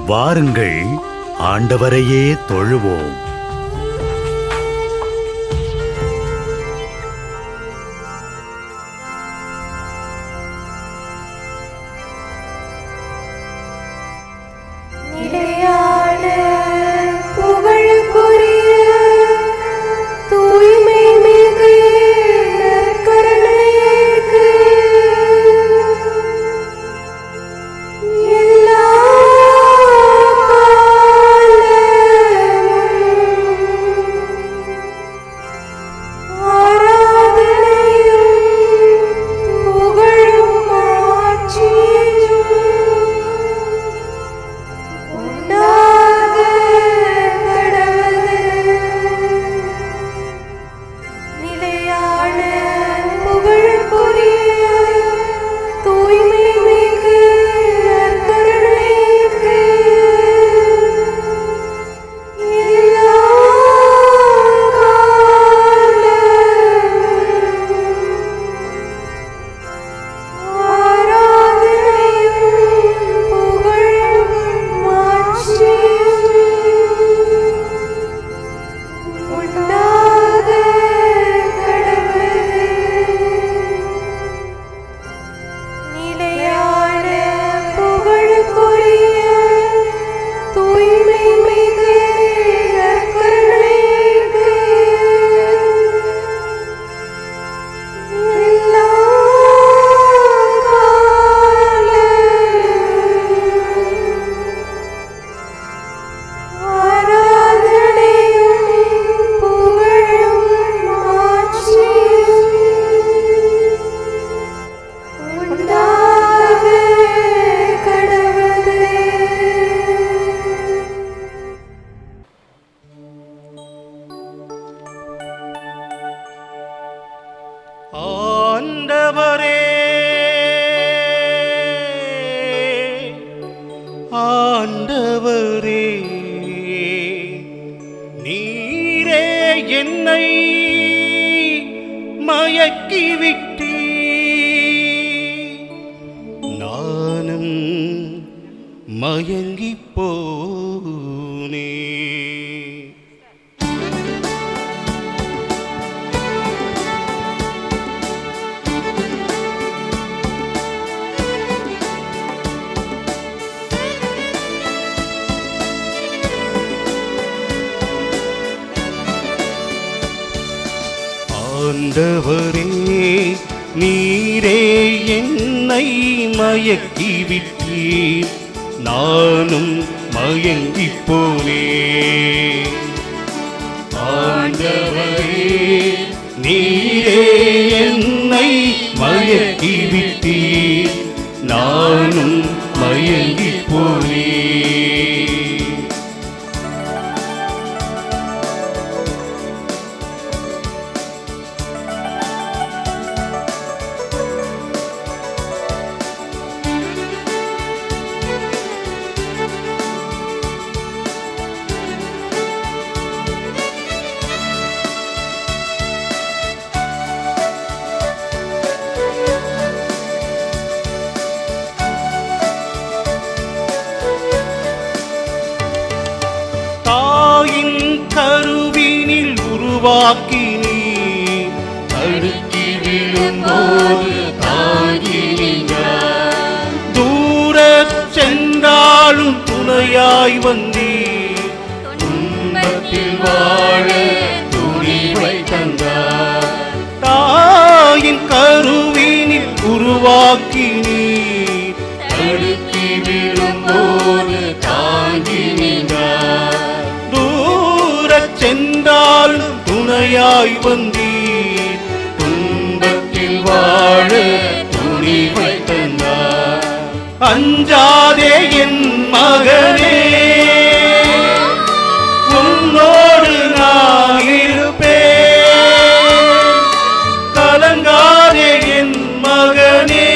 வாருங்கள், ஆண்டவரையே தொழுவோம். ஆண்டவரே, நீரே என்னை மயக்கிவிட்டீ, நானும் மயங்கிப் போனே. ஆண்டவரே, நீரே என்னை மயக்கிவிட்டீர், நானும் மயங்கிப் போனேன். ஆண்டவரே, நீரே என்னை மயக்கிவிட்டீர், நானும் மயங்கிப் போனேன். கருவினில் உருவாக்கி நீ தடுக்கி விழும்போது தாங்கி நின்றார். தூரச் சென்றாலும் துணையாய் வந்தீர், துன்பத்தில் வாழ துணிவை தந்தார். தாயின் கருவினில் உருவாக்கி நீ தடுக்கி விழும்போது தாங்கி நின்றார். சென்றால் துணையாய் வந்தீர், துன்பத்தில் வாழ துணிவை தந்தார். அஞ்சாதே என் மகனே, உன்னோடு நான் இருப்பேன். கலங்காதே என் மகனே,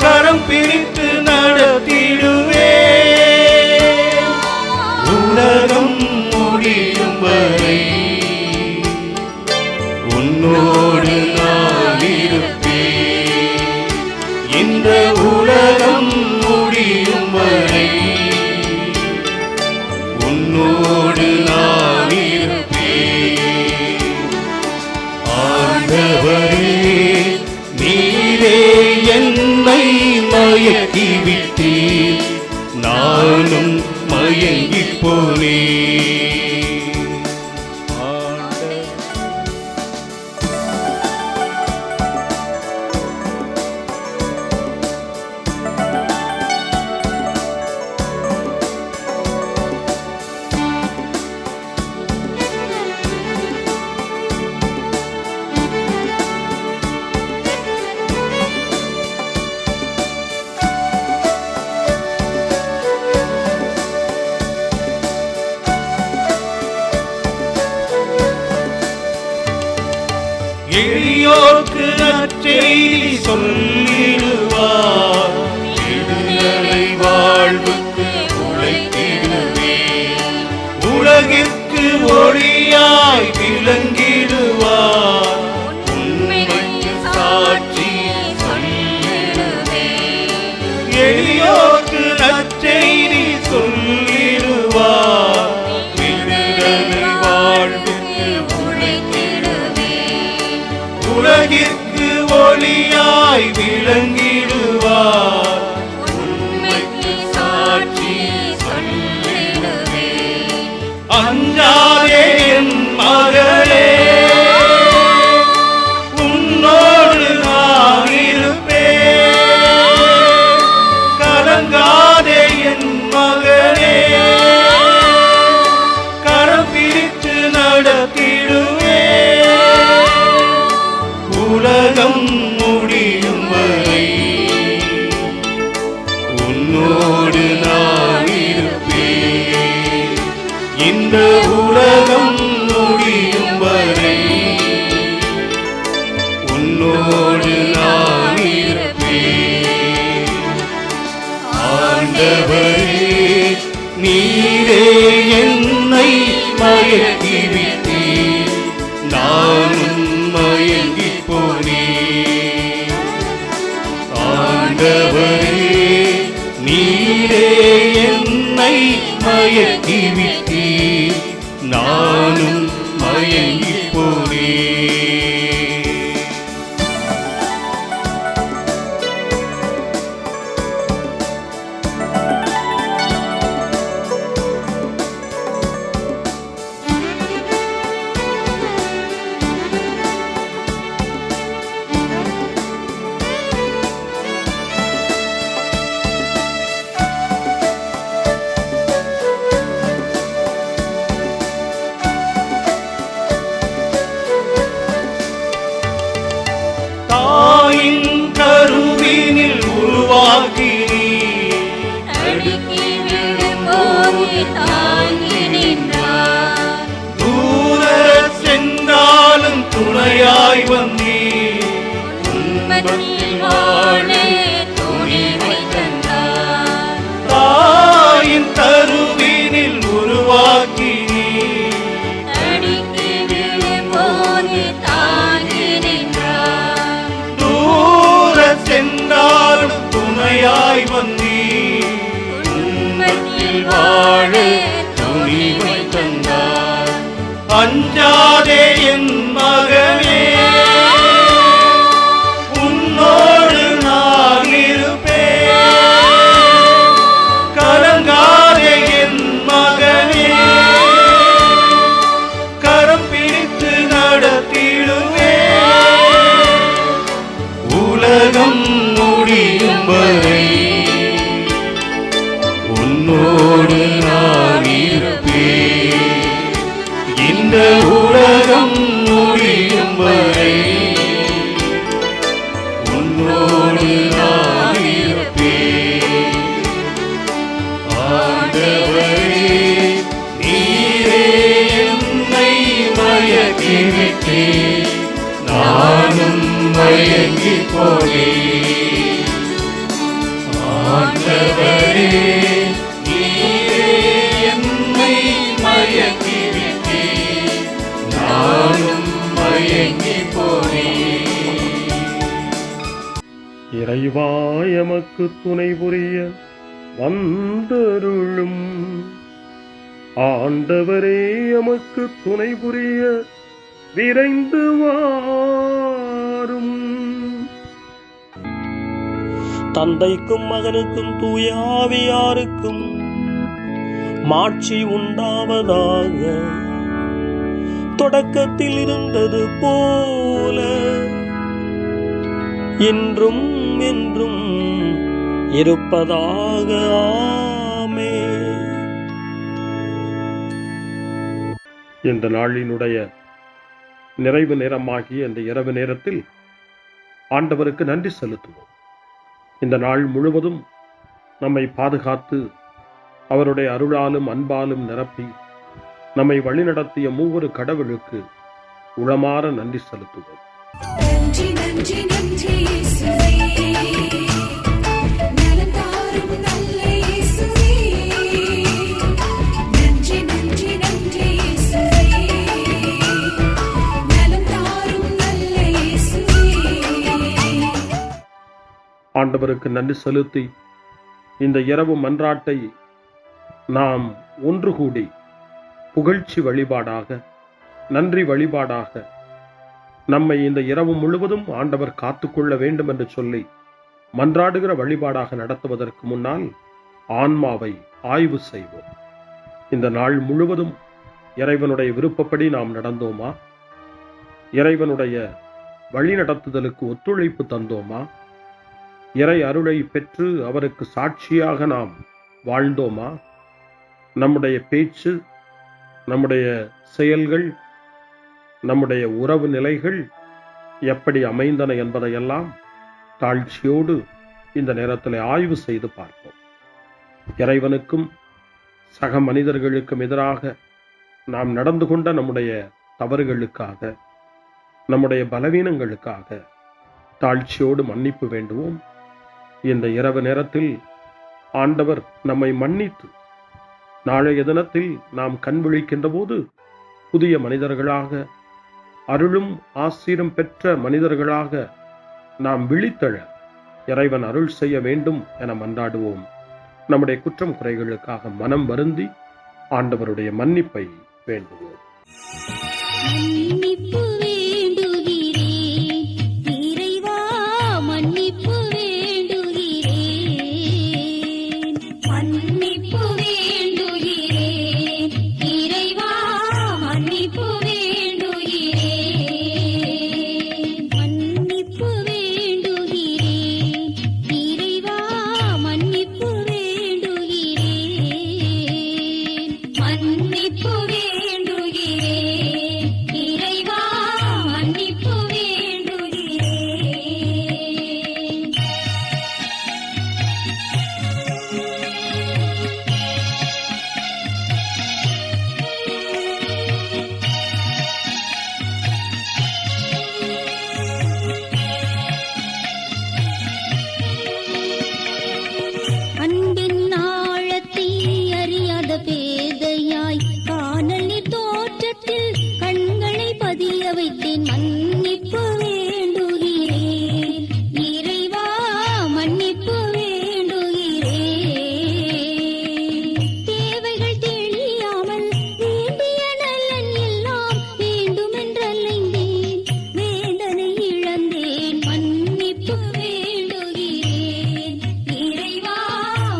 கரம் பிடித்து நடத்திடுவேன். உலகம் முடியும் வரை உன்னோடு நான் இருப்பேன். இந்த உலகம் மயக்கி விட்டீர், நானும் மயங்கி போனேன். எளியோர்க்கு நற்செய்தி சொல்லிடுவார், விடுதலை வாழ்வுக்கு உழைத்திடுவேன். உலகிற்கு ஒளியாய் விளங்கிடுவார், உண்மைக்கு சாட்சி சொல்லிடுவேன். எளியோர்க்கு நற்செய்தி சொல்லிடுவார், விடுதலை வாழ்வுக்கு உலகிற்கு ஒளியாய் விளங்கிடுவார், உண்மைக்கு சாட்சி சொல்லிடுவேன். அஞ்சாதே என் மகளே, உன்னோடு நான் இருப்பேன். கலங்காதே என் மகளே, கரம் பிடித்து நடத்திடுவேன். உலகம் முடியும் வரை உன்னோடு நான் இருப்பேன். இந்த உலகம் முடியும் வரை உன்னோடு நான் இருப்பேன். ஆண்டவரே, நீரே என்னை மயக்கி விட்டீர், நானும் மயங்கி போனேன். ஆண்டவரே, நீரே என்னை மயக்கி விட்டீர், நானும் மயங்கி போனேன். தாயின் கருவினில் உருவாக்கி அடுக்கி விழும்போது தாங்கி நின்றார். தூர சென்றாலும் துணையாய் வந்தீர், துன்பத்தில் வாழ துணிவை தந்தார். தாயின் கருவினில் உருவாக்கி அடுக்கி விழும்போது தாங்கி நின்றார். தூர சென்றாலும் துணையாய் வந்தீர், துன்பத்தில் வாழ துணிவை தந்தார். அஞ்சாதே என் மகனே, உன்னோடு நான் இருப்பேன். கலங்காதே என் மகனே, கரம் பிடித்து நடத்திடுவேன். உலகம் முடியும் வரை உன்னோடு நான் இருப்பேன். இந்த உலகம் முடியும் வரை உன்னோடு நான் இருப்பேன். ஆண்டவரே, நீரே என்னை மயக்கி விட்டீர், நானும் மயங்கி போனேன். ஆண்டவரே, நீரே என்னை மயக்கி விட்டீர், நானும் மயங்கி போனேன். இறைவா எமக்கு துணை புரிய வந்தருளும். ஆண்டவரே எமக்கு துணை புரிய விரைந்து வாரும். தந்தைக்கும் மகனுக்கும் தூய ஆவியாருக்கும் மாட்சி உண்டாவதாக. தொடக்கத்தில் இருந்தது போல இன்றும் என்றும் இருப்பதாக. ஆமென். இந்த நாளினுடைய நிறைவு நேரமாகிய இந்த இரவு நேரத்தில் ஆண்டவருக்கு நன்றி செலுத்துவோம். இந்த நாள் முழுவதும் நம்மை பாதுகாத்து அவருடைய அருளாலும் அன்பாலும் நிரப்பி நம்மை வழிநடத்திய மூவொரு கடவுளுக்கு உளமாற நன்றி செலுத்துவோம். நன்றி நன்றி நன்றி இயேசுவே, நலம் தாரும் நல்ல இயேசுவே. நன்றி நன்றி நன்றி இயேசுவே, நலம் தாரும் நல்ல இயேசுவே. ஆண்டவருக்கு நன்றி செலுத்தி இந்த இரவு மன்றாட்டை நாம் ஒன்று கூடி புகழ்ச்சி வழிபாடாக, நன்றி வழிபாடாக நம்மை இந்த இரவு முழுவதும் ஆண்டவர் காத்துக்கொள்ள வேண்டும் என்று சொல்லி மன்றாடுகிற வழிபாடாக நடத்துவதற்கு முன்னால் ஆன்மாவை ஆய்வு செய்வோம். இந்த நாள் முழுவதும் இறைவனுடைய விருப்பப்படி நாம் நடந்தோமா? இறைவனுடைய வழிநடத்துதலுக்கு ஒத்துழைப்பு தந்தோமா? இறை அருளை பெற்று அவருக்கு சாட்சியாக நாம் வாழ்ந்தோமா? நம்முடைய பேச்சு, நம்முடைய செயல்கள், நம்முடைய உறவு நிலைகள் எப்படி அமைந்தன என்பதையெல்லாம் தாழ்ச்சியோடு இந்த நேரத்தில் ஆய்வு செய்து பார்ப்போம். இறைவனுக்கும் சக மனிதர்களுக்கும் எதிராக நாம் நடந்து கொண்ட நம்முடைய தவறுகளுக்காக, நம்முடைய பலவீனங்களுக்காக தாழ்ச்சியோடு மன்னிப்பு வேண்டுவோம். இந்த இரவு நேரத்தில் ஆண்டவர் நம்மை மன்னித்து நாளைய தினத்தில் நாம் கண் விழிக்கின்ற போது புதிய மனிதர்களாக, அருளும் ஆசீரும் பெற்ற மனிதர்களாக நாம் விழித்தெழ இறைவன் அருள் செய்ய வேண்டும் என மன்றாடுவோம். நம்முடைய குற்றம் குறைகளுக்காக மனம் வருந்தி ஆண்டவருடைய மன்னிப்பை வேண்டுவோம். மன்னிப்பு வேண்டுகிறேன் இறைவா, மன்னிப்பு வேண்டுகிறேன். மன்னிப்பு வேண்டுகிறேன் இறைவா, மன்னிப்பு வேண்டுகிறேன். மன்னிப்பு வேண்டுகிறேன் இறைவா, மன்னிப்பு வேண்டுகிறேன். மன்னிப்பு வேண்டுகிறேன் இறைவா, மன்னிப்பு வேண்டுகிறேன். அன்பின் ஆழத்தை அறியாத பேதையாய் காணல் நீர் தோற்றத்தில் கண்களை பதிய வைத்தேன். மன்னிப்பு வேண்டுகிறேன் இறைவா, மன்னிப்பு வேண்டுகிறேன். தேவைகள் தெளியாமல் வேண்டிய நலன் எல்லாம் வேண்டுமென்றலைந்தேன், வேதனை இழந்தேன். மன்னிப்பு வேண்டுகிறேன் இறைவா,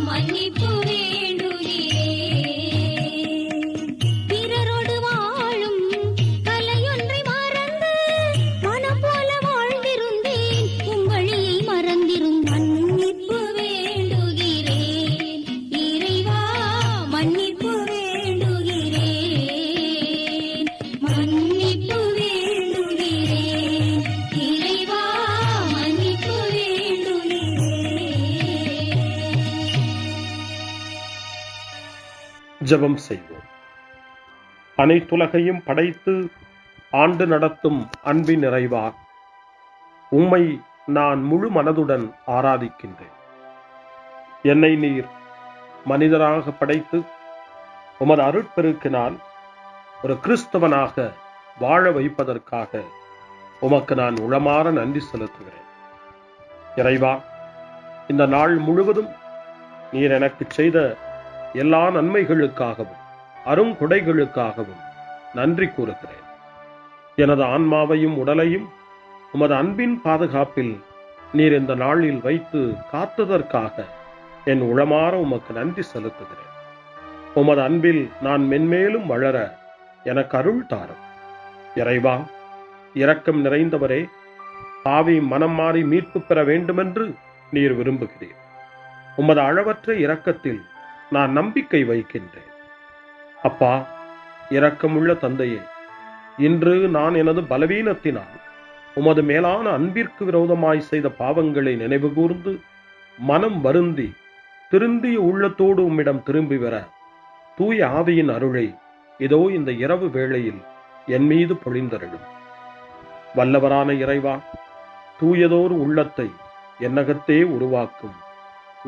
மன்னிப்பு வேண்டுகிறேன். பிறரோடு வாழும் கலையொன்றை மறந்து மனம் போல வாழ்ந்திருந்தேன், உம் வழியை மறந்திரும். மன்னிப்பு வேண்டுகிறேன் இறைவா, மன்னிப்பு வேண்டுகிறேன். மன்னிப்பு வேண்டுகிறேன் இறைவா, மன்னிப்பு வேண்டுகிறேன். ஜெபம் செய்வோம். அனைத்துலகையும் படைத்து ஆண்டு நடத்தும் அன்பின் நிறைவா, உம்மை நான் முழு மனதுடன் ஆராதிக்கின்றேன். என்னை நீர் மனிதராக படைத்து உமது அருட்பெருக்கினால் ஒரு கிறிஸ்தவனாக வாழ வைப்பதற்காக உமக்கு நான் உளமாற நன்றி செலுத்துகிறேன். இறைவா, இந்த நாள் முழுவதும் நீர் எனக்கு செய்த எல்லா நன்மைகளுக்காகவும் அருங்கொடைகளுக்காகவும் நன்றி கூறுகிறேன். எனது ஆன்மாவையும் உடலையும் உமது அன்பின் பாதுகாப்பில் நீர் இந்த நாளில் வைத்து காத்ததற்காக என் உளமாற உமக்கு நன்றி செலுத்துகிறேன். உமது அன்பில் நான் மென்மேலும் வளர எனக்கு அருள் தாரும். இறைவா, இரக்கம் நிறைந்தவரே, பாவி மனம் மாறி மீட்பு பெற வேண்டுமென்று நீர் விரும்புகிறீர். உமது அளவற்ற இரக்கத்தில் நான் நம்பிக்கை வைக்கின்றேன். அப்பா, இரக்கமுள்ள தந்தையே, இன்று நான் எனது பலவீனத்தினால் உமது மேலான அன்பிற்கு விரோதமாய் செய்த பாவங்களை நினைவு கூர்ந்து மனம் வருந்தி திருந்திய உள்ளத்தோடு உம்மிடம் திரும்பி வர தூய ஆவியின் அருளை இதோ இந்த இரவு வேளையில் என் மீது பொழிந்தருளும். வல்லவரான இறைவா, தூயதோர் உள்ளத்தை என்னகத்தே உருவாக்கும்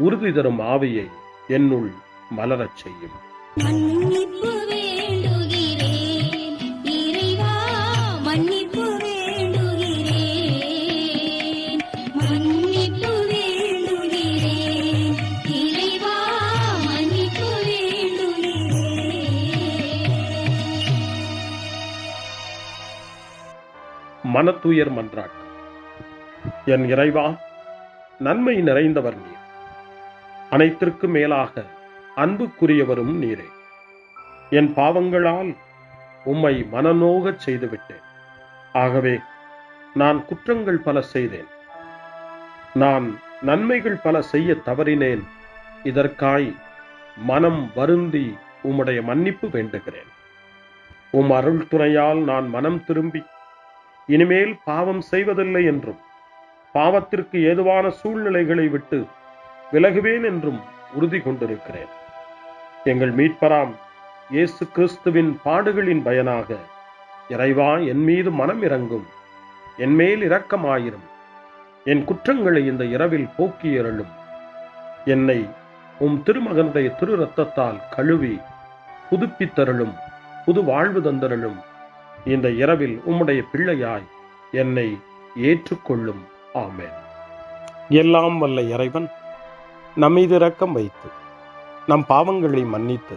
உறுதி தரும் ஆவியை என்னுள் மலரச் செய்யும். மன்னிப்பு வேண்டுகிறேன் இறைவா, மன்னிப்பு வேண்டுகிறேன், மன்னிப்பு வேண்டுகிறேன் இறைவா, மன்னிப்பு வேண்டுகிறேன். மனத்துயர் மன்றாட்டு. என் இறைவா, நன்மை நிறைந்தவர் நீர், அனைத்திற்கு மேலாக அன்புக்குரியவரும் நீரே. என் பாவங்களால் உம்மை மனநோகச் செய்துவிட்டேன். ஆகவே நான் குற்றங்கள் பல செய்தேன். நான் நன்மைகள் பல செய்ய தவறினேன். இதற்காய் மனம் வருந்தி உம்முடைய மன்னிப்பு வேண்டுகிறேன். உம் அருள் துணையால் நான் மனம் திரும்பி இனிமேல் பாவம் செய்வதில்லை என்றும் பாவத்திற்கு ஏதுவான சூழ்நிலைகளை விட்டு விலகுவேன் என்றும் உறுதி கொண்டிருக்கிறேன். எங்கள் மீட்பராம் இயேசு கிறிஸ்துவின் பாடுகளின் பயனாக இறைவா, என் மீது மனம் இறங்கும், என் மேல் இரக்கமாயிரும். என் குற்றங்களை இந்த இரவில் போக்கியருளும். என்னை உம் திருமகனுடைய திரு இரத்தத்தால் கழுவி புதுப்பித்தருளும், புது வாழ்வு தந்தருளும். இந்த இரவில் உம்முடைய பிள்ளையாய் என்னை ஏற்றுக்கொள்ளும். ஆமென். எல்லாம் வல்ல இறைவன் நம்மீது இரக்கம் வைத்து நம் பாவங்களை மன்னித்து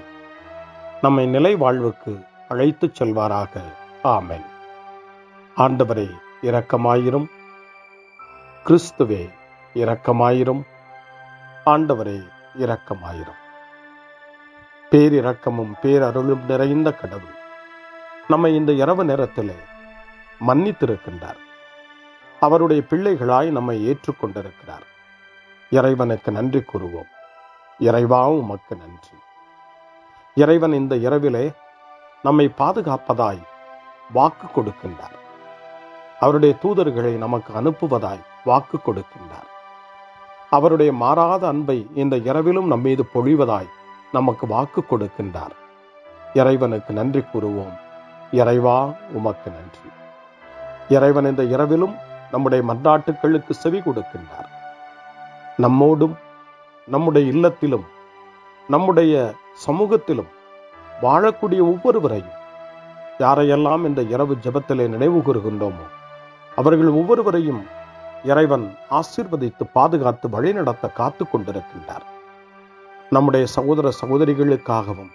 நம்மை நிலை வாழ்வுக்கு அழைத்துச் செல்வாராக. ஆமென். ஆண்டவரே இரக்கமாயிரும். கிறிஸ்துவே இரக்கமாயிரும். ஆண்டவரே இரக்கமாயிரும். பேரிரக்கமும் பேரருளும் நிறைந்த கடவுள் நம்மை இந்த இரவு நேரத்திலே மன்னித்திருக்கின்றார். அவருடைய பிள்ளைகளாய் நம்மை ஏற்றுக்கொண்டிருக்கிறார். இறைவனுக்கு நன்றி கூறுவோம். இறைவா, உமக்கு நன்றி. இறைவன் இந்த இரவிலே நம்மை பாதுகாப்பதாய் வாக்கு கொடுக்கின்றார். அவருடைய தூதர்களை நமக்கு அனுப்புவதாய் வாக்கு கொடுக்கின்றார். அவருடைய மாறாத அன்பை இந்த இரவிலும் நம்மீது பொழிவதாய் நமக்கு வாக்கு கொடுக்கின்றார். இறைவனுக்கு நன்றி கூறுவோம். இறைவா, உமக்கு நன்றி. இறைவன் இந்த இரவிலும் நம்முடைய மன்றாட்டுக்களுக்கு செவி கொடுக்கின்றார். நம்மோடும் நம்முடைய இல்லத்திலும் நம்முடைய சமூகத்திலும் வாழக்கூடிய ஒவ்வொருவரையும், யாரையெல்லாம் இந்த இரவு ஜெபத்திலே நினைவு கூறுகின்றோமோ அவர்கள் ஒவ்வொருவரையும் இறைவன் ஆசீர்வதித்து பாதுகாத்து வழிநடத்த காத்து கொண்டிருக்கின்றார். நம்முடைய சகோதர சகோதரிகளுக்காகவும்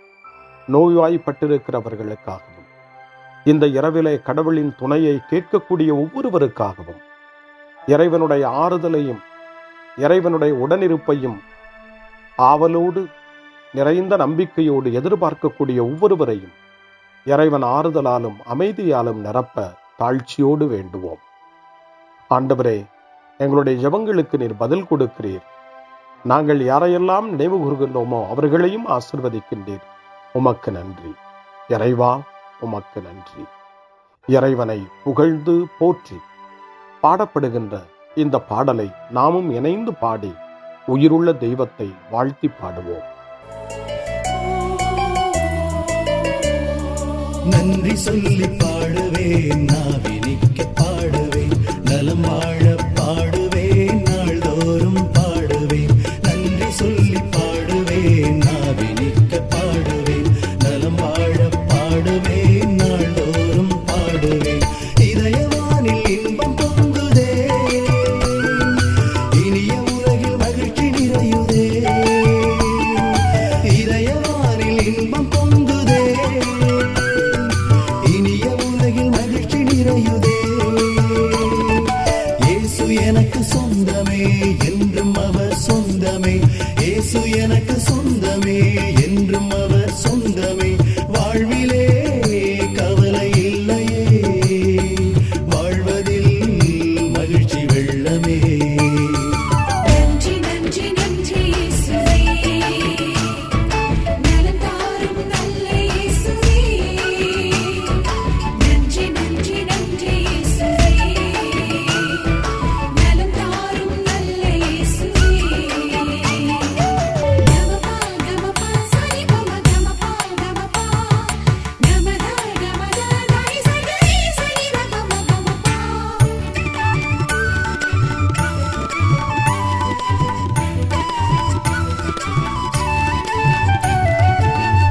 நோய்வாய்ப்பட்டிருக்கிறவர்களுக்காகவும் இந்த இரவிலே கடவுளின் துணையை கேட்கக்கூடிய ஒவ்வொருவருக்காகவும் இறைவனுடைய ஆறுதலையும் இறைவனுடைய உடனிருப்பையும் ஆவலோடு நிறைந்த நம்பிக்கையோடு எதிர்பார்க்கக்கூடிய ஒவ்வொருவரையும் இறைவன் ஆறுதலாலும் அமைதியாலும் நிரப்ப தாழ்ச்சியோடு வேண்டுவோம். ஆண்டவரே, எங்களுடைய ஜெபங்களுக்கு நீர் பதில் கொடுக்கிறீர். நாங்கள் யாரையெல்லாம் நினைவு கூறுகின்றோமோ அவர்களையும் ஆசீர்வதிக்கின்றீர். உமக்கு நன்றி. இறைவா, உமக்கு நன்றி. இறைவனை புகழ்ந்து போற்றி பாடப்படுகின்ற இந்த பாடலை நாமும் இணைந்து பாடி உயிருள்ள தெய்வத்தை வாழ்த்தி பாடுவோம். நன்றி சொல்லி பாடுவேன், நாவினிக்க பாடுவேன், நலம் வாழ பாடுவேன், நாள்தோறும் பாடுவேன். நன்றி சொல்லி பாடுவேன், நாவினிக்க பாடுவேன், நலம் வாழ பாடுவேன், நாள்தோறும் பாடுவேன். இதயவானில் இன்பம் பொங்குதே, இனிய உலகில் மகிழ்ச்சி நிறையுதே. இதயவானில் இன்பம் பொங்குதே, இனிய உலகில் மகிழ்ச்சி நிறையுதே. இயேசு எனக்கு சொந்தமே, என்றும் அவர் சொந்தமே. வாழ்விலே கவலை இல்லையே, வாழ்வதில் மகிழ்ச்சி வெள்ளமே. நன்றி நன்றி நன்றி இயேசுவே, நலம் தாரும் நல்ல இயேசுவே. நன்றி நன்றி நன்றி இயேசுவே, நலம் தாரும் நல்ல இயேசுவே. கமபா கமபா சரி பம கமபா கமபா கமதா கமதா தாய் சரி சரி கமபா கமபா.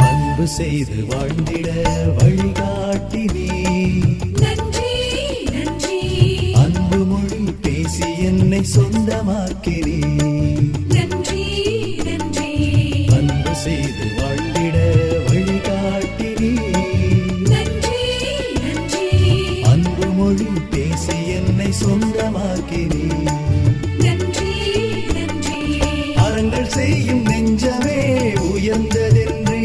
அன்பு செய்து வாழ்ந்திட வழிகாட்டி நீ, நன்றி நன்றி அன்பு மொழி பேசி என்னை சொந்தமாக்கி நீ. நன்றி நன்றி அன்பு செய்து வாழ்ந்திட வழிகாட்டி நீ, நன்றி நன்றி அன்பு மொழி பேசி என்னை சொந்தமாக்கி நீ. நன்றி நன்றி அறங்கள் செய்யும் நெஞ்சமே உயர்ந்ததென்றி,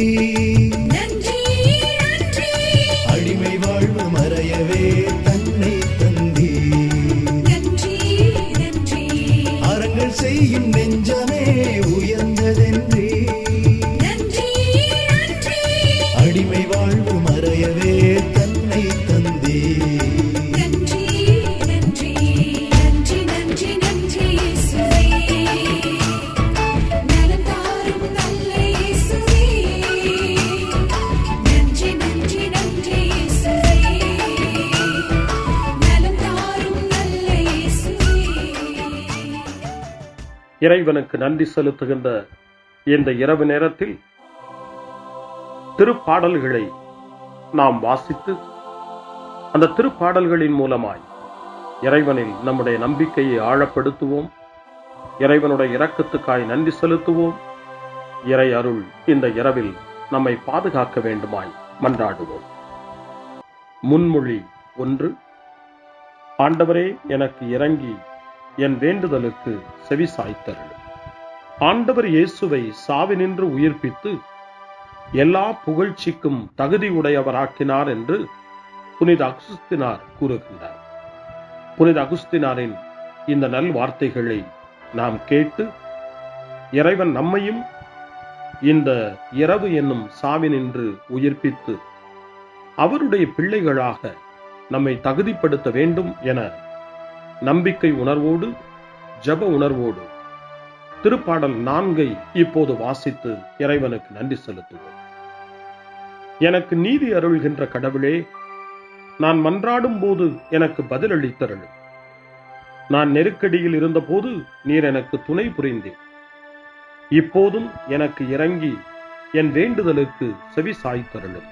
நன்றி நன்றி அடிமை வாழ்வு மறையவே தன்னை தந்தி. நன்றி நன்றி அறங்கள் செய்யும் நெஞ்சமே உயர்ந்ததென்றி, நன்றி நன்றி அடிமை வாழ்வு மறையவே தன்னை தந்தி. நன்றி நன்றி நன்றி நன்றி நன்றி இயேசுவே, நலம் தாரும் நல்ல இயேசுவே. நன்றி நன்றி நன்றி இயேசுவே, நலம் தாரும் நல்ல இயேசுவே. இறைவனுக்கு நன்றி செலுத்துகின்ற இந்த இரவு நேரத்தில் திருப்பாடல்களை நாம் வாசித்து அந்த திருப்பாடல்களின் மூலமாய் இறைவனில் நம்முடைய நம்பிக்கையை ஆழப்படுத்துவோம். இறைவனுடைய இரக்கத்துக்காய் நன்றி செலுத்துவோம். இறை அருள் இந்த இரவில் நம்மை பாதுகாக்க வேண்டுமாய் மன்றாடுவோம். முன்மொழி 1. ஆண்டவரே, எனக்கு இறங்கி என் வேண்டுதலுக்கு செவி சாய்த்தருளும். ஆண்டவர் இயேசுவை சாவினின்று உயிர்ப்பித்து எல்லா புகழ்ச்சிக்கும் தகுதி உடையவராக்கினார் என்று புனித அகுஸ்தினார் கூறுகின்றார். புனித அகுஸ்தினாரின் இந்த நல் வார்த்தைகளை நாம் கேட்டு இறைவன் நம்மையும் இந்த இரவு என்னும் சாவினின்று உயிர்ப்பித்து அவருடைய பிள்ளைகளாக நம்மை தகுதிப்படுத்த வேண்டும் என நம்பிக்கை உணர்வோடு ஜப உணர்வோடு திருப்பாடல் 4 இப்போது வாசித்து இறைவனுக்கு நன்றி செலுத்துவோம். எனக்கு நீதி அருள்கின்ற கடவுளே, நான் மன்றாடும் போது எனக்கு பதிலளித்தருளும். நான் நெருக்கடியில் இருந்தபோது நீர் எனக்கு துணை புரிந்தீர். இப்போதும் எனக்கு இறங்கி என் வேண்டுதலுக்கு செவி சாய்த்தருளும்.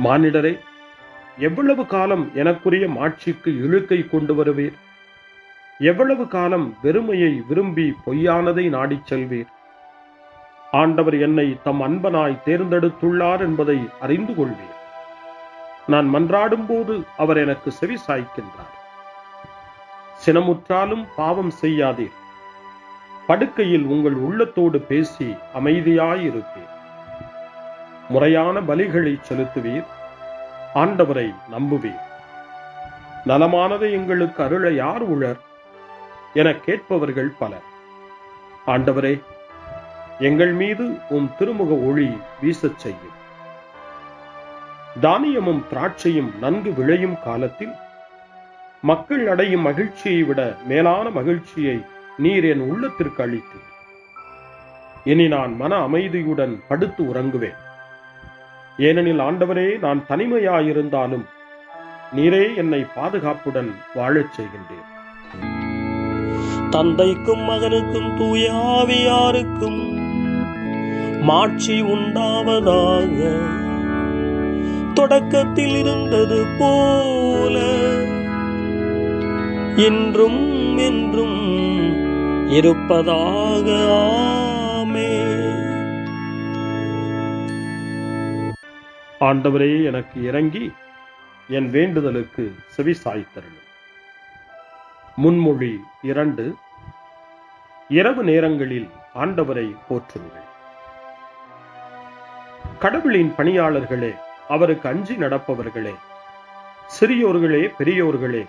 மானிடரே, எவ்வளவு காலம் எனக்குரிய மாட்சிக்கு இழுக்கை கொண்டு வருவீர்? எவ்வளவு காலம் வெறுமையை விரும்பி பொய்யானதை நாடிச் செல்வீர்? ஆண்டவர் என்னை தம் அன்பனாய் தேர்ந்தெடுத்துள்ளார் என்பதை அறிந்து கொள்வீர். நான் மன்றாடும் போது அவர் எனக்கு செவி சாய்க்கின்றார். சினமுற்றாலும் பாவம் செய்யாதீர். படுக்கையில் உங்கள் உள்ளத்தோடு பேசி அமைதியாயிருப்பீர். முறையான பலிகளை செலுத்துவீர். ஆண்டவரை நம்புவீர். நலமானதை எங்களுக்கு அருள யார் உளர் என கேட்பவர்கள் பலர். ஆண்டவரே, எங்கள் மீது உம் திருமுக ஒளி வீசச் செய்யும். தானியமும் திராட்சையும் நன்கு விளையும் காலத்தில் மக்கள் அடையும் மகிழ்ச்சியை விட மேலான மகிழ்ச்சியை நீர் என் உள்ளத்திற்கு அளித்தீர். இனி நான் மன அமைதியுடன் படுத்து உறங்குவேன். ஏனெனில் ஆண்டவரே, நான் தனிமையாயிருந்தாலும் நீரே என்னை பாதுகாப்புடன் வாழச் செய்கின்றீர். தந்தைக்கும் மகனுக்கும் தூய ஆவியாருக்கும் மாட்சி உண்டாவதாக. தொடக்கத்தில் இருந்தது போல இன்றும் என்றும் இருப்பதாக. ஆமென். ஆண்டவரே, எனக்கு இறங்கி என் வேண்டுதலுக்கு செவி சாய்த்தருளும். முன்மொழி 2. இரவு நேரங்களில் ஆண்டவரை போற்றுங்கள். கடவுளின் பணியாளர்களே, அவருக்கு அஞ்சி நடப்பவர்களே, சிறியோர்களே பெரியோர்களே,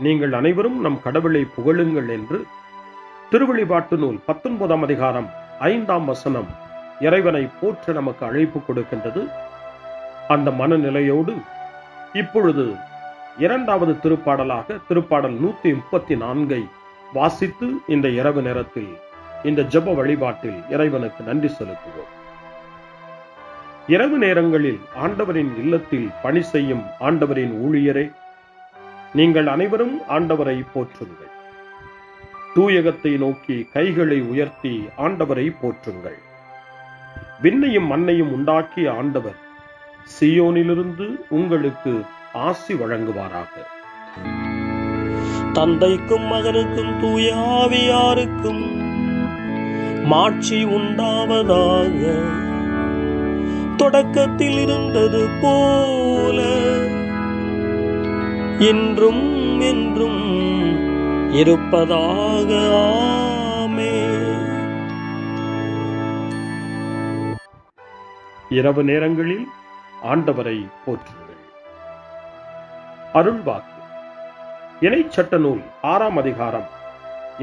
நீங்கள் அனைவரும் நம் கடவுளை புகழுங்கள் என்று திருவெளிப்பாட்டு நூல் 19ஆம் அதிகாரம் 5ஆம் வசனம் இறைவனை போற்ற நமக்கு அழைப்பு கொடுக்கின்றது. அந்த மனநிலையோடு இப்பொழுது 2வது திருப்பாடலாக திருப்பாடல் 134 வாசித்து இந்த இரவு நேரத்தில் இந்த ஜெப வழிபாட்டில் இறைவனுக்கு நன்றி செலுத்துவோம். இரவு நேரங்களில் ஆண்டவரின் இல்லத்தில் பணி செய்யும் ஆண்டவரின் ஊழியரே, நீங்கள் அனைவரும் ஆண்டவரை போற்றுங்கள். தூயகத்தை நோக்கி கைகளை உயர்த்தி ஆண்டவரை போற்றுங்கள். விண்ணையும் மண்ணையும் உண்டாக்கிய ஆண்டவர் சீயோனிலிருந்து உங்களுக்கு ஆசி வழங்குவாராக. தந்தைக்கும் மகனுக்கும் தூய ஆவியாருக்கும் மாட்சி உண்டாவதாக. தொடக்கத்தில் இருந்தது போல இன்றும் என்றும் இருப்பதாக. ஆமென். இரவு நேரங்களில் ஆண்டவரை போற்றுங்கள். அருள்வாக்கு இணைச்சட்ட நூல் 6ஆம் அதிகாரம்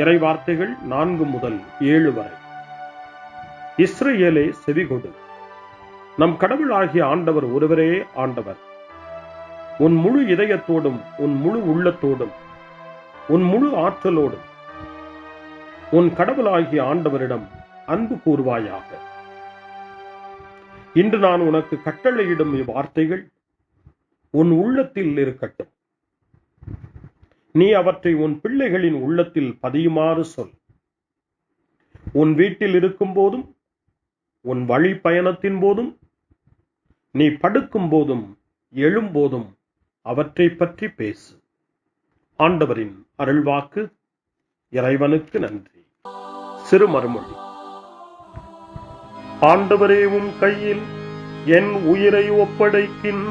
இறைவார்த்தைகள் 4 முதல் 7 வரை. இஸ்ரவேலே செவிகொடு, நம் கடவுளாகிய ஆண்டவர் ஒருவரே ஆண்டவர். உன் முழு இதயத்தோடும் உன் முழு உள்ளத்தோடும் உன் முழு ஆற்றலோடும் உன் கடவுளாகிய ஆண்டவரிடம் அன்பு கூர்வாயாக. இன்று நான் உனக்கு கட்டளையிடும் இவ்வார்த்தைகள் உன் உள்ளத்தில் இருக்கட்டும். நீ அவற்றை உன் பிள்ளைகளின் உள்ளத்தில் பதியுமாறு சொல். உன் வீட்டில் இருக்கும் போதும் உன் வழி பயணத்தின் போதும் நீ படுக்கும் போதும் எழும்போதும் அவற்றை பற்றி பேசு. ஆண்டவரின் அருள்வாக்கு. இறைவனுக்கு நன்றி. சிறுமறுமொழி. ஆண்டவரே, உம் கையில் என் உயிரை ஒப்படைக்கின்றேன்.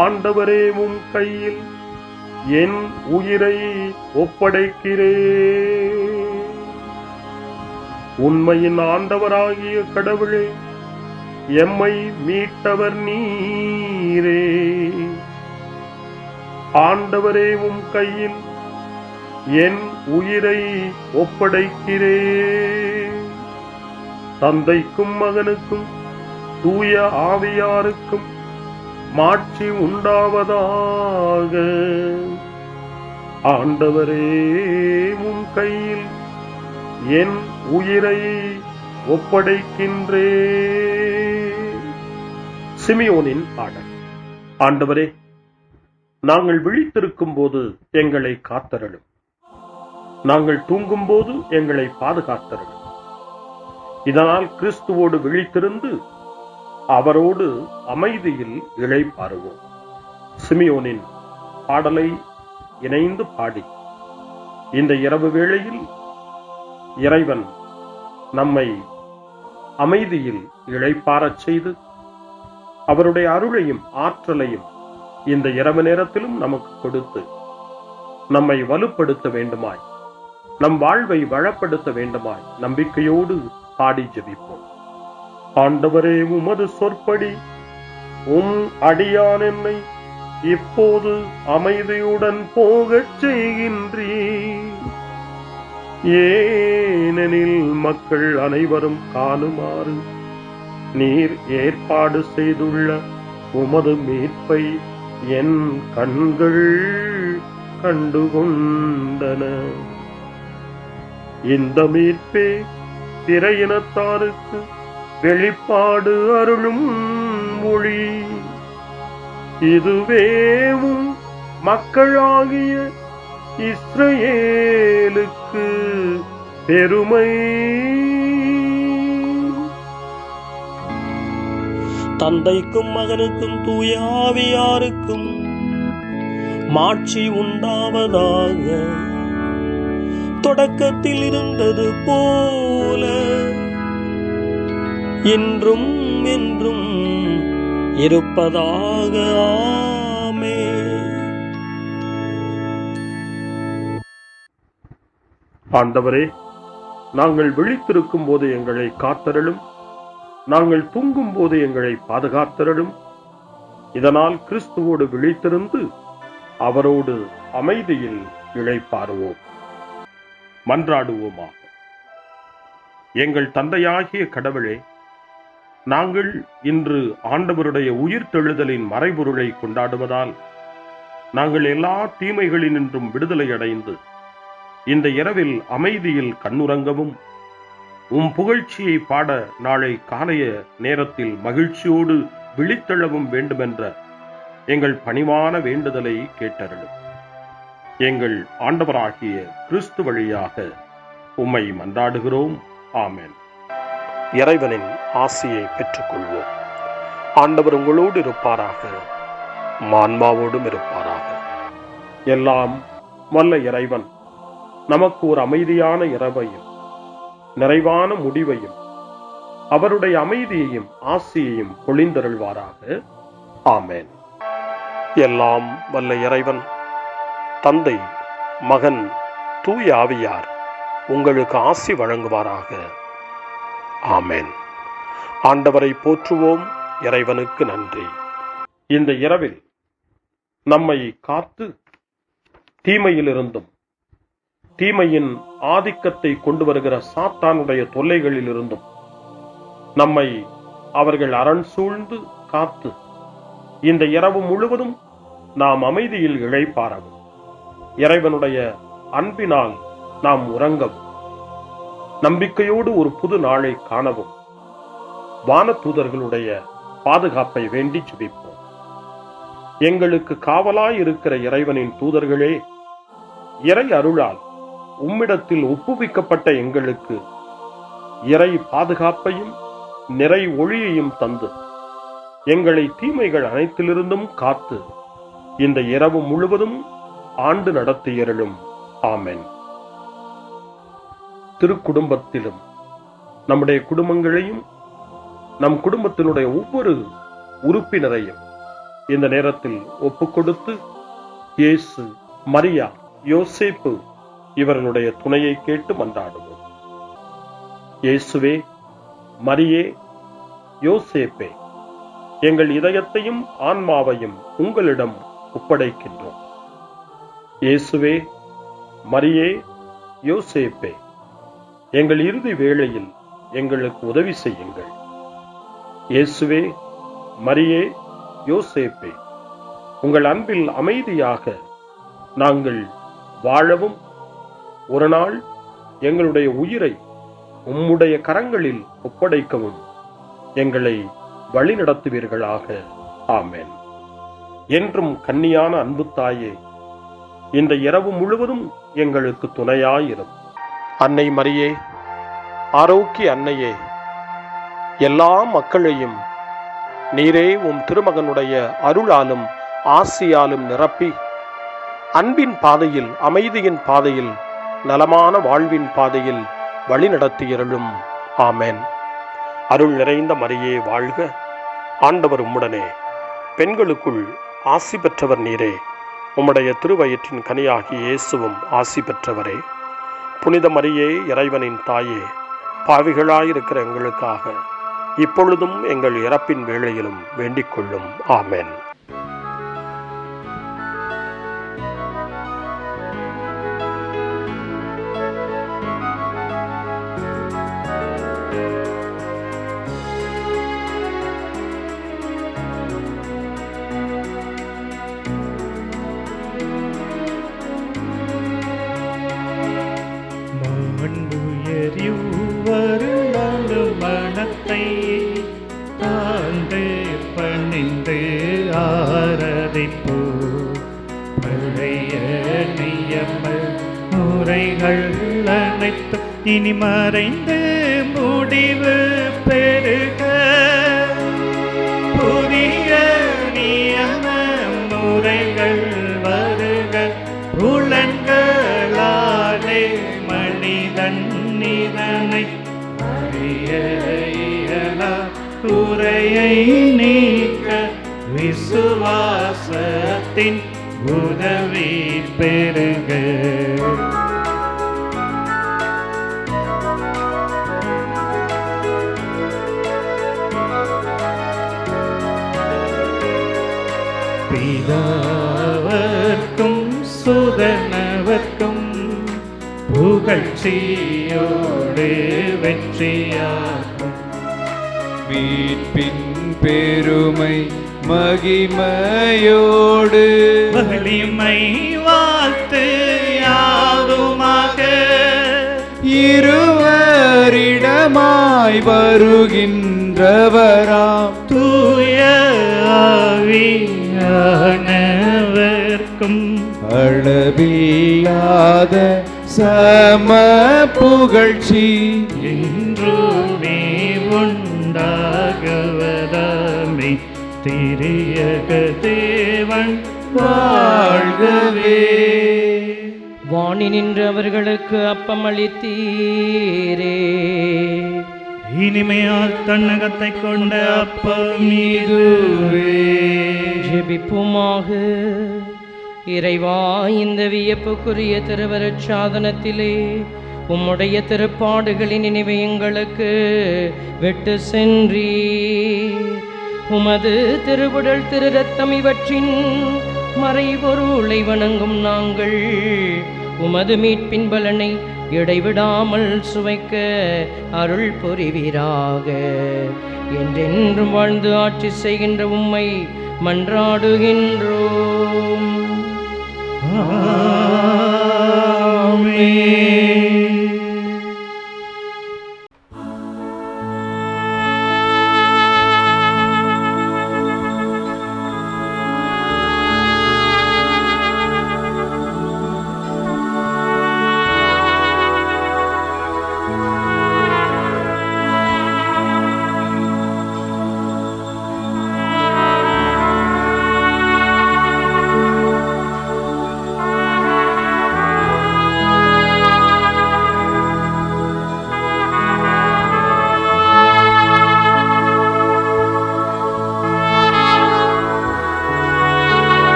ஆண்டவரே, உம் கையில் என் உயிரை ஒப்படைக்கிறேன். உண்மையின் ஆண்டவராகிய கடவுளே, எம்மை மீட்டவர் நீரே. ஆண்டவரே, உம் கையில் என் உயிரை ஒப்படைக்கிறேன். தந்தைக்கும் மகனுக்கும் தூய ஆவியாருக்கும் மாட்சி உண்டாவதாக. ஆண்டவரே, உம் கையில் என் உயிரை ஒப்படைக்கின்றேன். சிமியோனின் பாடல். ஆண்டவரே, நாங்கள் விழித்திருக்கும் போது எங்களை காத்தருளும். நாங்கள் தூங்கும் போது எங்களை பாதுகாத்தருளும். இதனால் கிறிஸ்துவோடு விழித்திருந்து அவரோடு அமைதியில் இளைப்பாறுவோம். சிமியோனின் பாடலை இணைந்து பாடி இந்த இரவு வேளையில் இறைவன் நம்மை அமைதியில் இளைப்பாறச் செய்து அவருடைய அருளையும் ஆற்றலையும் இந்த இரவு நேரத்திலும் நமக்கு கொடுத்து நம்மை வலுப்படுத்த வேண்டுமாய், நம் வாழ்வை வளப்படுத்த வேண்டுமாய் நம்பிக்கையோடு பாடி ஜெபிப்போம். ஆண்டவரே, உமது சொற்படி உம் அடியான் என்னை இப்போது அமைதியுடன் போகச் செய்கின்றீர். ஏனெனில் மக்கள் அனைவரும் காணுமாறு நீர் ஏற்பாடு செய்துள்ள உமது மீட்பை என் கண்கள் கண்டுகொண்டன. இந்த மீட்பே பிற இனத்தாருக்கு வெளிப்பாடு அருளும் மொழி. இதுவேவும் மக்களாகிய இஸ்ரவேலுக்கு பெருமை. தந்தைக்கும் மகனுக்கும் தூய ஆவியாருக்கும் மாட்சி உண்டாவதாக. தொடக்கத்தில் இருந்தது போல இன்றும் என்றும் இருப்பதாக. ஆமென். ஆண்டவரே, நாங்கள் விழித்திருக்கும் போது எங்களை காத்தருளும், நாங்கள் தூங்கும் போது எங்களை பாதுகாத்தருளும். இதனால் கிறிஸ்துவோடு விழித்திருந்து அவரோடு அமைதியில் இளைப்பாறுவோம். மன்றாடுவோமாக. எங்கள் தந்தையாகிய கடவுளே, நாங்கள் இன்று ஆண்டவருடைய உயிர்த்தெழுதலின் மறைபொருளை கொண்டாடுவதால் நாங்கள் எல்லா தீமைகளினின்றும் விடுதலை அடைந்து இந்த இரவில் அமைதியில் கண்ணுறங்கவும் உம் புகழ்ச்சியை பாட நாளை காலைய நேரத்தில் மகிழ்ச்சியோடு விழித்தெழவும் வேண்டுமென்ற எங்கள் பணிவான வேண்டுதலை கேட்டருளும். எங்கள் ஆண்டவராகிய கிறிஸ்து வழியாக உம்மை மன்றாடுகிறோம். ஆமென். இறைவனின் ஆசியை பெற்றுக்கொள்வோம். ஆண்டவர் உங்களோடு இருப்பாராக, ஆன்மாவோடும் இருப்பாராக. எல்லாம் வல்ல இறைவன் நமக்கு ஒரு அமைதியான இரவையும் நிறைவான முடிவையும் அவருடைய அமைதியையும் ஆசியையும் பொழிந்தருள்வாராக. ஆமென். எல்லாம் வல்ல இறைவன் தந்தை, மகன், தூய ஆவியார் உங்களுக்கு ஆசி வழங்குவாராக. ஆமென். ஆண்டவரை போற்றுவோம். இறைவனுக்கு நன்றி. இந்த இரவில் நம்மை காத்து தீமையிலிருந்தும் தீமையின் ஆதிக்கத்தை கொண்டு வருகிற சாத்தானுடைய தொல்லைகளிலிருந்தும் நம்மை அவர்கள் அரண் சூழ்ந்து காத்து இந்த இரவு முழுவதும் நாம் அமைதியில் இளைப்பாறவும், இறைவனுடைய அன்பினால் நாம் உறங்கவும், நம்பிக்கையோடு ஒரு புது நாளை காணவும் வானதூதர்களுடைய பாதுகாப்பை வேண்டி ஜெபிப்போம். எங்களுக்கு காவலாய் இருக்கிற இறைவனின் தூதர்களே, இறை அருளால் உம்மிடத்தில் ஒப்புவிக்கப்பட்ட எங்களுக்கு இறை பாதுகாப்பையும் நிறை ஒளியையும் தந்து எங்களை தீமைகள் அனைத்திலிருந்தும் காத்து இந்த இரவு முழுவதும் ஆண்டு நடத்தியருளும். ஆமென். திருக்குடும்பத்திலும் நம்முடைய குடும்பங்களையும் நம் குடும்பத்தினுடைய ஒவ்வொரு உறுப்பினரையும் இந்த நேரத்தில் ஒப்புக்கொடுத்து இயேசு, மரியா, யோசேப்பு இவர்களுடைய துணையை கேட்டு மன்றாடுவோம். இயேசுவே, மரியே, யோசேப்பே, எங்கள் இதயத்தையும் ஆன்மாவையும் உங்களிடம் ஒப்படைக்கின்றோம். இயேசுவே, மரியே, யோசேப்பே, எங்கள் இறுதி வேளையில் எங்களுக்கு உதவி செய்யுங்கள். இயேசுவே, மரியே, யோசேப்பே, உங்கள் அன்பில் அமைதியாக நாங்கள் வாழவும் ஒரு நாள் எங்களுடைய உயிரை உம்முடைய கரங்களில் ஒப்படைக்கவும் எங்களை வழிநடத்துவீர்களாக. ஆமென். என்றும் கன்னியான அன்பு தாயே, இந்த இரவு முழுவதும் எங்களுக்கு துணையாயிரும். அன்னை மரியே, ஆரோக்கிய அன்னையே, எல்லா மக்களையும் நீரே உம் திருமகனுடைய அருளாலும் ஆசியாலும் நிரப்பி அன்பின் பாதையில், அமைதியின் பாதையில், நலமான வாழ்வின் பாதையில் வழிநடத்தியருளும். ஆமென். அருள் நிறைந்த மரியே வாழ்க. ஆண்டவர் உம்முடனே, பெண்களுக்குள் ஆசி பெற்றவர் நீரே. உம்முடைய திருவயிற்றின் கனியாகிய இயேசுவும் ஆசி பெற்றவரே. புனித மரியே, இறைவனின் தாயே, பாவிகளாயிருக்கிற எங்களுக்காக இப்பொழுதும் எங்கள் இறப்பின் வேளையிலும் வேண்டிக் கொள்ளும். ஆமென். மனத்தை தாழ்ந்து பணிந்து ஆராதிப்போ. பழைய நியம முறைகள் அனைத்து இனி மறைந்து முடிவு பெருக. புதிய நியம முறைகள் வருக. புலன்களாலே மனிதன் இதனை அறிய இயலா. குறையை நீக்க விசுவாசத்தின் உதவி பெருக. பிதாவர்க்கும் சுதனவர்க்கும் புகழ்ச்சியோடு வெற்றியாகும். மீட்பின் பெருமை மகிமையோடு வலிமை வாழ்த்து யாதுமாக இருவரிடமாய் வருகின்றவராம் தூய ஆவியானவர்க்கும் அளவில்லாத சம புகழ்ச்சி என்றுமே உண்டாகவதாமே. திரியக தேவன் வாழ்கவே. வாணி நின்று அவர்களுக்கு அப்பம் அளித்தீரே. இனிமையால் தன்னகத்தை கொண்ட அப்பம் இதுவே. ஜெபிப்புமாக. இறைவா, இந்த வியப்புக்குரிய திருவருட் சாதனத்திலே உம்முடைய திருப்பாடுகளின் நினைவை எங்களுக்கு விட்டு சென்றீர். உமது திருவுடல் திரு ரத்தம் இவற்றின் மறைபொருளை வணங்கும் நாங்கள் உமது மீட்பின் பலனை இடைவிடாமல் சுவைக்க அருள் புரிவீராக. என்றென்றும் வாழ்ந்து ஆட்சி செய்கின்ற உம்மை மன்றாடுகின்றோம்.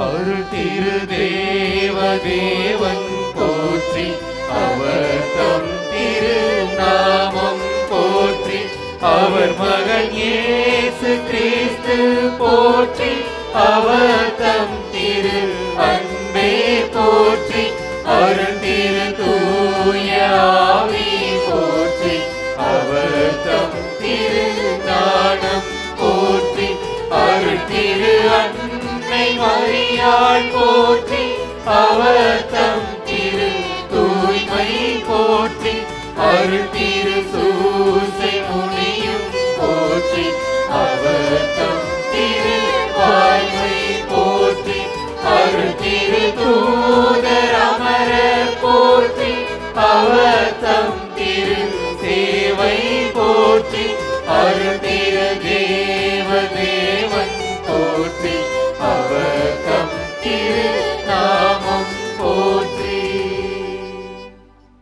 அருள் திரு தேவன் போற்றி, அவர் தம் திரு நாமம் போற்றி, அவர் மகன் இயேசு கிறிஸ்து போற்றி, அவர் தம் திரு அன்பே போற்றி, அருள் திரு தூய ஆவி போற்றி, அவர் தம் திரு ஞானம் போற்றி, அருள் திரு அன்னை மரியாள் போற்றி, அவர் தம் திரு தூய்மை போற்றி, அருள் திரு சூசை முனியும் போற்றி, அவர் தம் திரு வாய்மை போற்றி, அருள் திரு தூதர் அமரர் போற்றி, அவர் தம் திரு சேவை போற்றி, அருள் திரு தேவன் போற்றி,